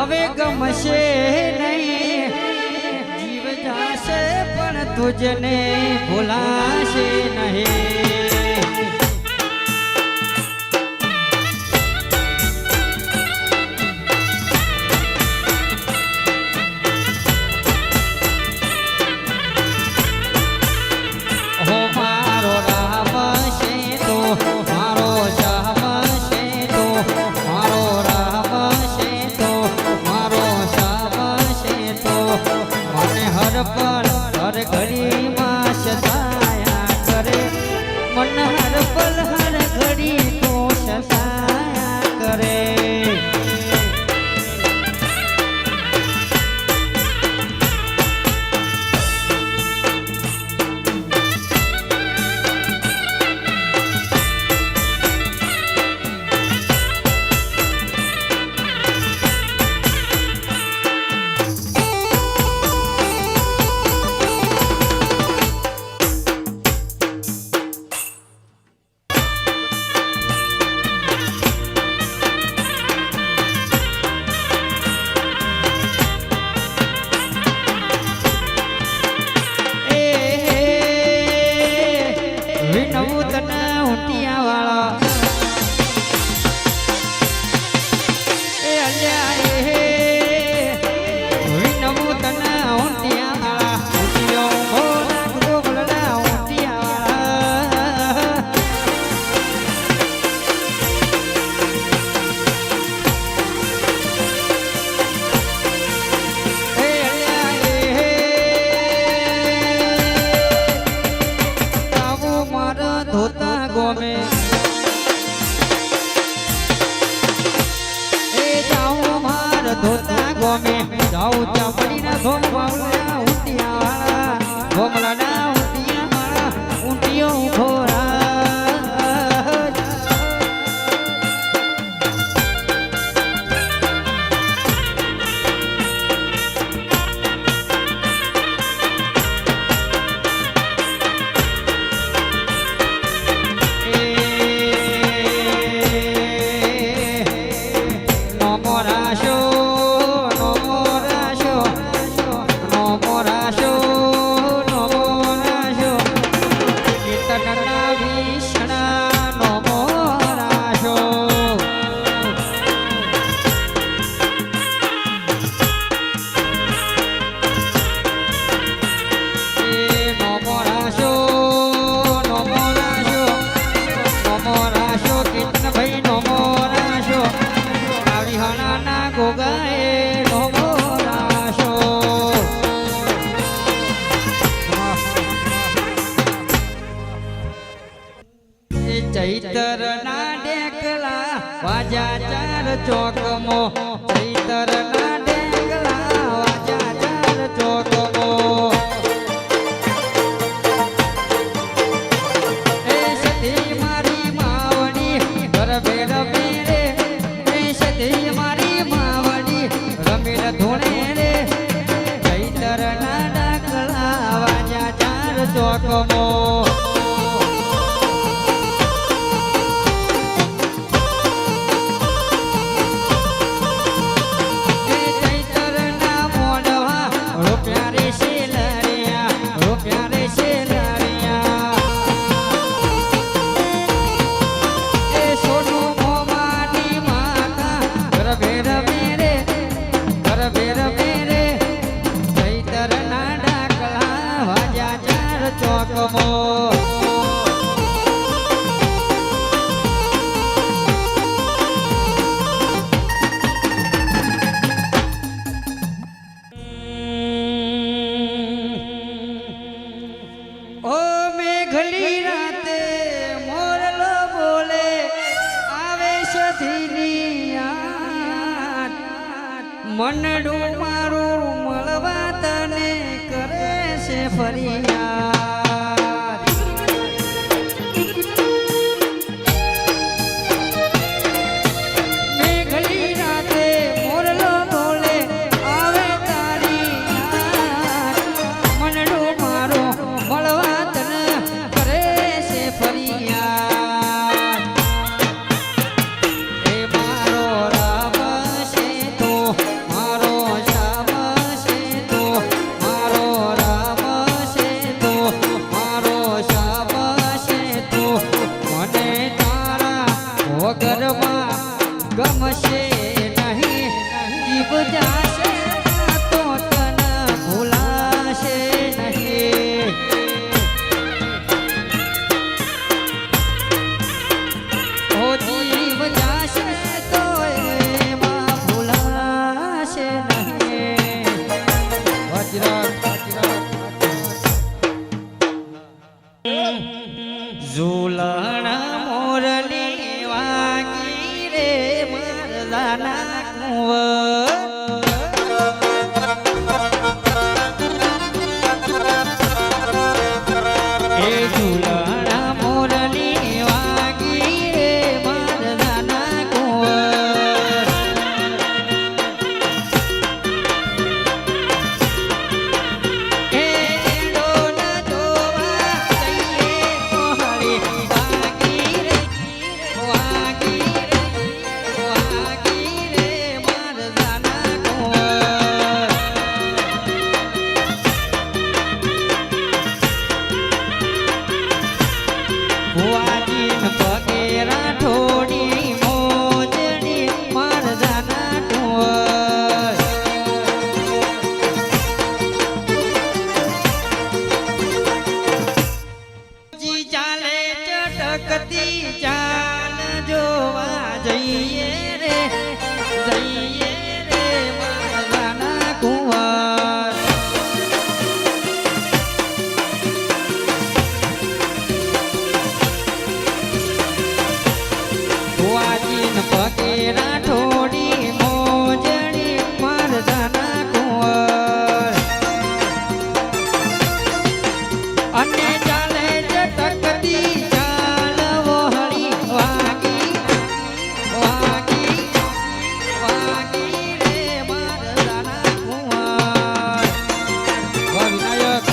હવે ગમશે નહીં, જીવ જાશે પણ તુજને ભૂલાશે નહીં. ચૈતર ના ડેકલા વાજા ચાર ચોકમો, ચૈતર ના ડેકલા વાજા ચાર ચોકમો. એ સતી મારી માવડી રમે રમે રે, એ સતી મારી માવડી રમે ધૂણે રે, ચૈતર ના ડેકલા વાજા ચાર ચોકમો. મનડું મારું મળવા તને કરે છે ફરિયાદ. મેઘલી રાતે મોરલો બોલે આવે તારી યાદ. મનડું મારું મળવા તને કરે છે ફરિયાદ. એ મારો રામ છે તો અને ચાલે છે ટકતી ચાલ વહળી વાગી વાગી વાગી રે મારા કુંવર વિનાયક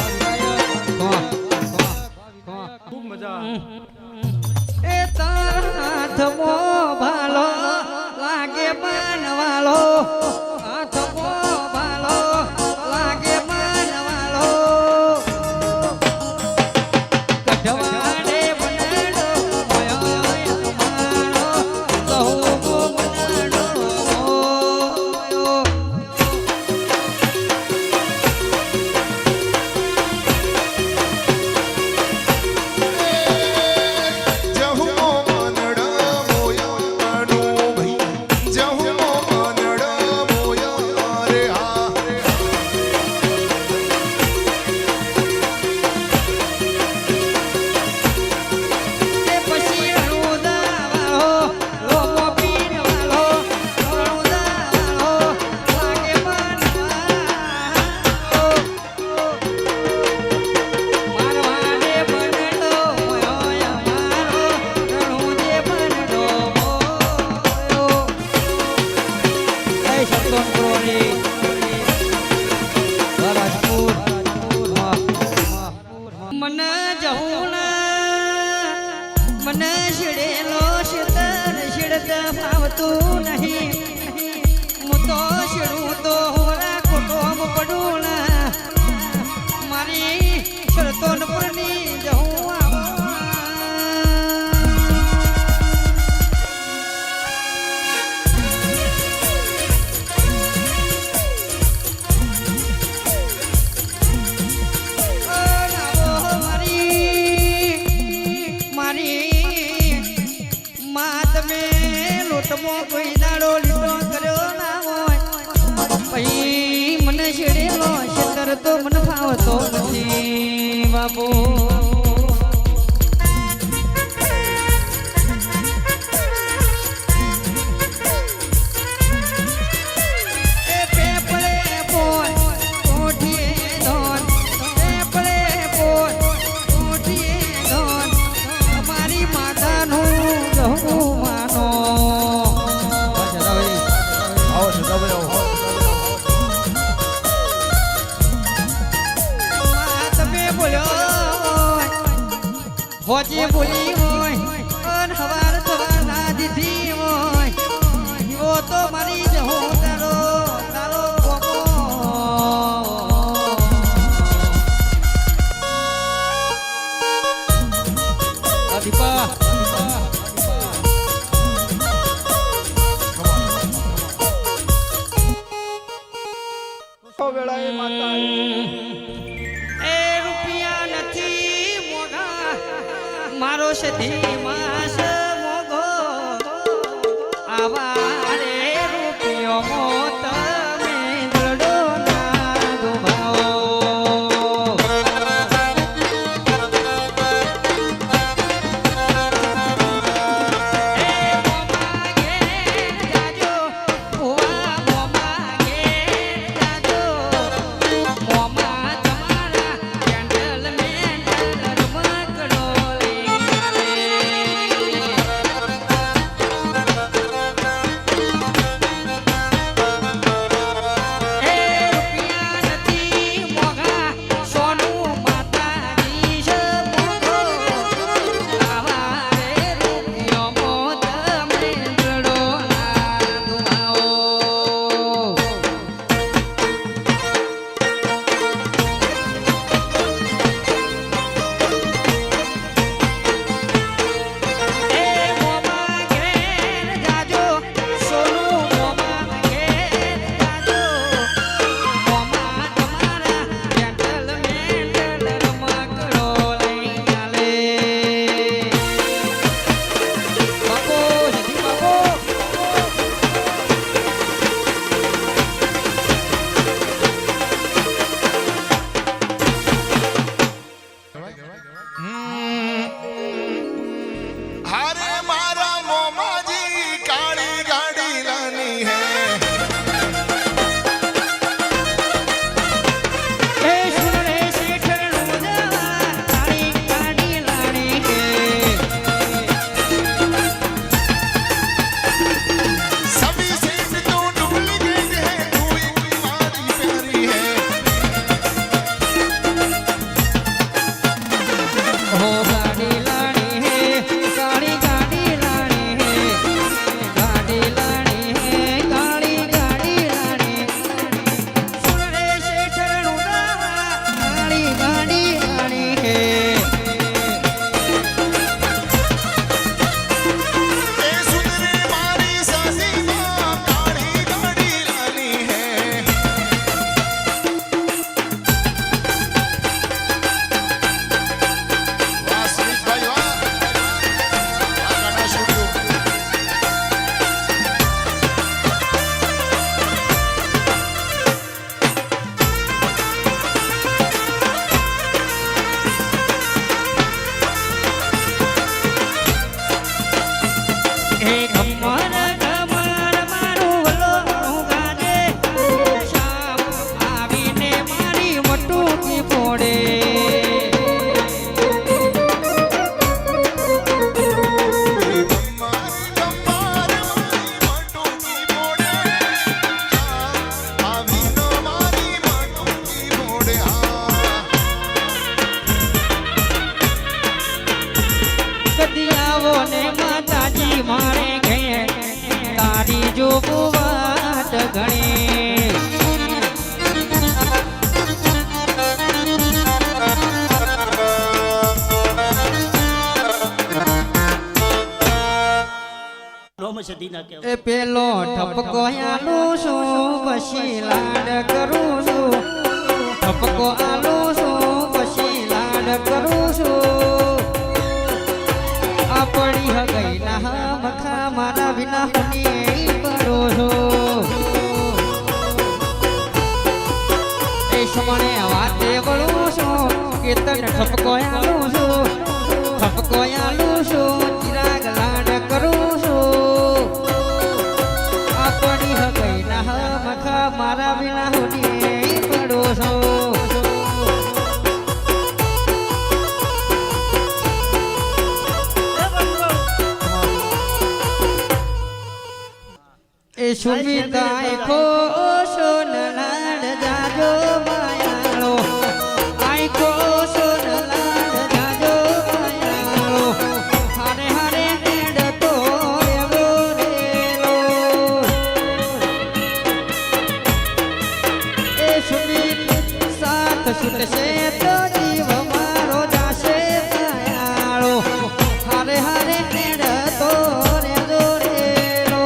ખૂબ મજા એ તારા હાથમો ભાલો લાગે માનવાલો હાથમો ભાલો લાગે માનવાલો કઢવાડે બનાડો મોયો અમારો કહું બનાડો મોયો મને જહુના મને શિડેલો શિતર શિડતા ફાવતું નહીં હું તો શિડું તો હોરા કુટુંબ પડું મારી શરતોનપુરની જહું મો કોઈ દાડો લીધો કર્યો ના હોય પછી મને છેડેલો શેતર તો મને ફાવતો નથી બાપુ હોજી બોલી હોય અન હવાર સવાર ના દીધી હોય એવો તો મારી જહો તારો તારો કોકો દીપા વેળાએ માતા એ રૂપિયા નથી મોગા મારો સધી માસ મોગો આવા રે રૂપિયો મોત મે દડો ના દુભાઓ हो गाड़ी लाड़ी है काली गाड़ी लाड़ी है गाड़ी लाड़ी है काली गाड़ी लाड़ी सुन रे शेठ रणुदावा काली गाड़ी लाड़ी है એ સુંદરી મારી સાસીમાં કાળી ગાડી લાલી હે વાહ સુમિતભાઈ વાહ ગાના સ્ટુડિયો હે ગમર ગમર મારું વલોનું ગાજે શામ આવીને મારી મટુકી ફોડે મારી ગંભાર મારી માટુકી મોડે આવીનો મારી માટુકી મોડે કદી આવો ને માતાજી મારે ઘેર તારી જો વાત ગણે એ પેલો ઠપકો આલું છું પછી લાડ કરું છું ઠપકો આલું છું પછી લાડ કરું છું આ પડી હગઈ ના મખા મારા વિના હુની પડો છો એ સમણે વાતે વળું છું કે તને ઠપકો આલું છું ઠપકો આલું છું ચિરાગ લાડ કરું છું આ પડી હગઈ ના મખા મારા વિના હુની પડો છો એ સુમિતાએ ખોશો ન લાડ જાજો માયાળો આઈ ખોશો ન લાડ જાજો માયાળો હારે હારે નેડ તો રેવો રેલો એ સુમિત સાથ છૂટશે તો જીવ મારો જાશે માયાળો હારે હારે નેડ તો રેજો રેલો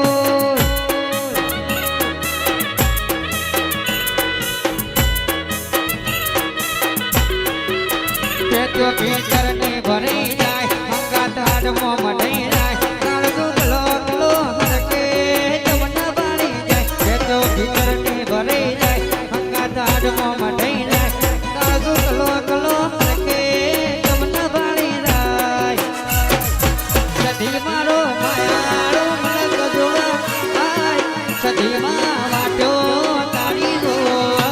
તો ભીતર ને ભરી જાય હંગાત હાડમો મઢી જાય કાળજુ કલો કલો હરકે જમના બાળી જાય તો ભીતર ને ભરી જાય હંગાત હાડમો મઢી જાય કાળજુ કલો કલો હરકે જમના બાળી જાય સધી મારો માયાળો મન ગજોડા આય સધી માં વાટ્યો તારી ગોય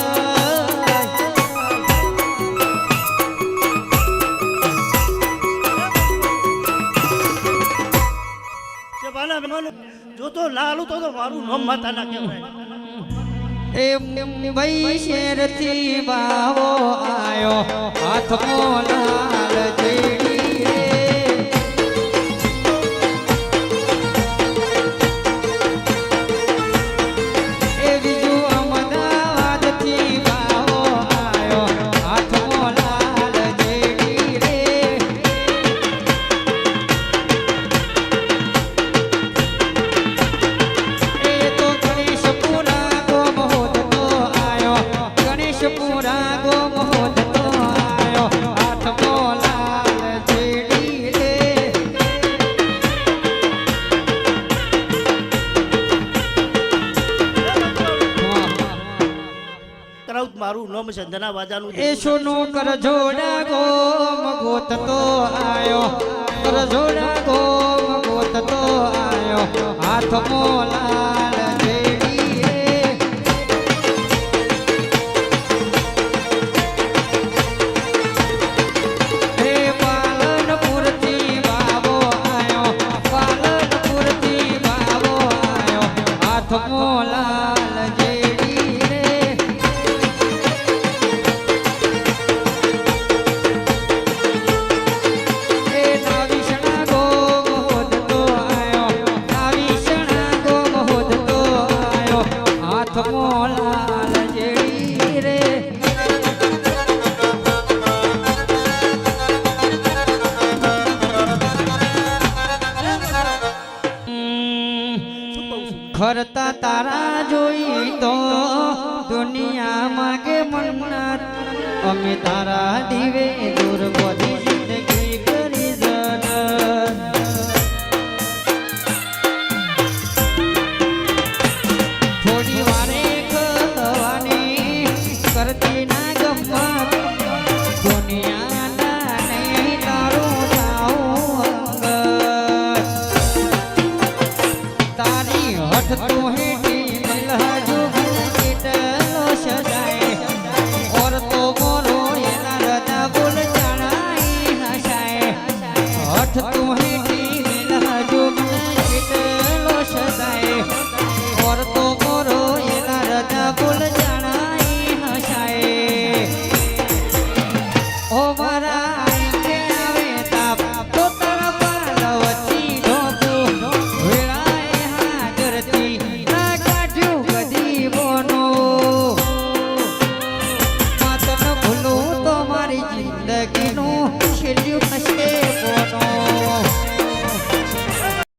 જો તો લાલુ તો મારું નામ માતા ના કહેવાય એમ ભાઈ શેરથી બાવો આયો હાથમો લાલ જેડી રે એ બીજું અમદાવાદથી બાવો આયો હાથમો લાલ જેડી રે એ તો ગણેશપુરા ગોમ હોતો આયો ગણેશપુરા ગોમ હોતો આયો હાથમો લાલ જેડી રે કરાઉત મારું નામ સંધના વાજાનું એ સોનું કર જોડા ગોમ ગોતતો આયો કર જોડા ગોમ ગોતતો આયો હાથમો લાલ જેડી રે હે પાલનપુરથી બાવો આયો પાલનપુરથી બાવો આયો હાથમો લાલ જેડી રે ફરતા તારા જોઈ તો દુનિયા માગે મન્નત અમે તારા દીવે દૂર બધી જિંદગી કરી જનત થોડી વારે ખવાની કરતી ના ગમત દુનિયાના નહીં તારું થાવું અંગત તારી હઠ તું હેઠી મલહજુ કેટલો સજાય ઓર તો બોલો એના રજા બોલ જણાઈ હસાય હઠ તું હેઠી મલહજુ કેટલો સજાય ઓર તો બોલો એના રજા બોલ જણાઈ હસાય ઓ મારા આંખે આવે તાપ તો તારા પાલવતી ઢોકું વેળાએ હાજરથી ના કાઢ્યું કદી બોનો માતન ભૂલું તો મારી જિંદગીનું છેલ્યું થશે